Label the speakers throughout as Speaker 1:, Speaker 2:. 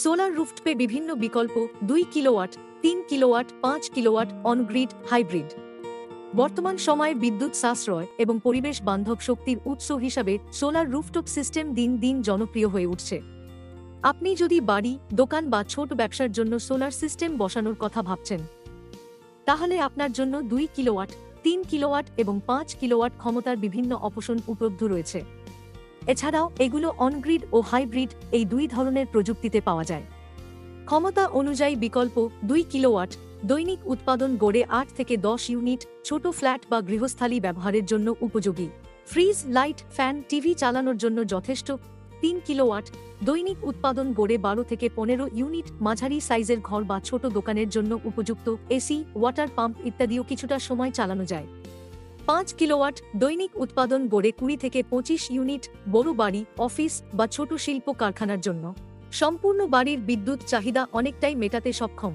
Speaker 1: Solar রুফটপে বিভিন্ন বিকল্প 2 kilowatt, 3 kilowatt, 5 kilowatt, on-grid, hybrid. বর্তমান সময়ে বিদ্যুৎ সাশ্রয় এবং পরিবেশ বান্ধব শক্তির উৎস হিসাবে সোলার রুফটপ সিস্টেম দিন দিন জনপ্রিয় হয়ে উঠছে। আপনি যদি বাড়ি, দোকান বা ছোট ব্যবসার জন্য সোলার সিস্টেম বসানোর কথা ভাবছেন, তাহলে আপনার জন্য 2 কিলোওয়াট, 3 কিলোওয়াট এবং 5 কিলোওয়াট ক্ষমতার বিভিন্ন অপশন উপলব্ধ রয়েছে। এছাড়াও এগুলো অনগ্রিড ও হাইব্রিড এই দুই ধরনের প্রযুক্তিতে পাওয়া যায়। ক্ষমতা অনুযায়ী বিকল্প 2 কিলোওয়াট দৈনিক উৎপাদন গড়ে 8 থেকে 10 ইউনিট, ছোট ফ্ল্যাট বা গৃহস্থালী ব্যবহারের জন্য উপযোগী। ফ্রিজ, লাইট, ফ্যান, টিভি চালানোর জন্য যথেষ্ট। 3 কিলোওয়াট দৈনিক উৎপাদন গড়ে 12 থেকে 15 ইউনিট, মাঝারি সাইজের ঘর বা ছোট দোকানের জন্য উপযুক্ত। এসি, ওয়াটার পাম্প ইত্যাদিও কিছুটা সময় চালানো যায়। 5 কিলোওয়াট দৈনিক উৎপাদন গড়ে 20 থেকে 25 ইউনিট, বড় বাড়ি, অফিস বা ছোট শিল্প কারখানার জন্য। সম্পূর্ণ বাড়ির বিদ্যুৎ চাহিদা অনেকটাই মেটাতে সক্ষম।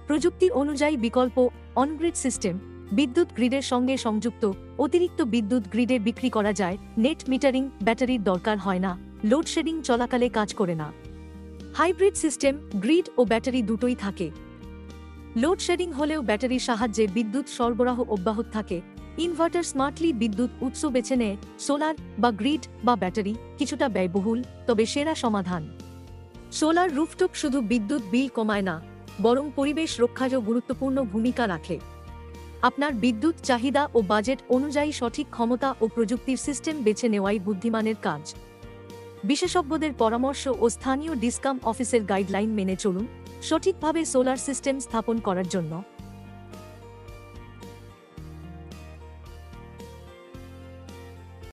Speaker 1: প্রযুক্তি অনুযায়ী বিকল্প অনগ্রিড সিস্টেম বিদ্যুৎ গ্রিডের সঙ্গে সংযুক্ত, অতিরিক্ত বিদ্যুৎ গ্রিডে বিক্রি করা যায়। নেট মিটারিং, ব্যাটারির দরকার হয় না, লোডশেডিং চলাকালে কাজ করে না। হাইব্রিড সিস্টেম গ্রিড ও ব্যাটারি দুটোই থাকে। লোডশেডিং হলেও ব্যাটারির সাহায্যে বিদ্যুৎ সরবরাহ অব্যাহত থাকে। ইনভার্টার স্মার্টলি বিদ্যুৎ উৎস বেছে নেয়। সোলার বা গ্রিড বা ব্যাটারি কিছুটা ব্যয়বহুল, তবে সেরা সমাধান। সোলার রুফটপ শুধু বিদ্যুৎ বিল কমায় না, বরং পরিবেশ রক্ষায়ও গুরুত্বপূর্ণ ভূমিকা রাখে। আপনার বিদ্যুৎ চাহিদা ও বাজেট অনুযায়ী সঠিক ক্ষমতা ও প্রযুক্তির সিস্টেম বেছে নেওয়াই বুদ্ধিমানের কাজ। বিশেষজ্ঞদের পরামর্শ ও স্থানীয় ডিসকাম অফিসের গাইডলাইন মেনে চলুন সঠিকভাবে সোলার সিস্টেম স্থাপন করার জন্য।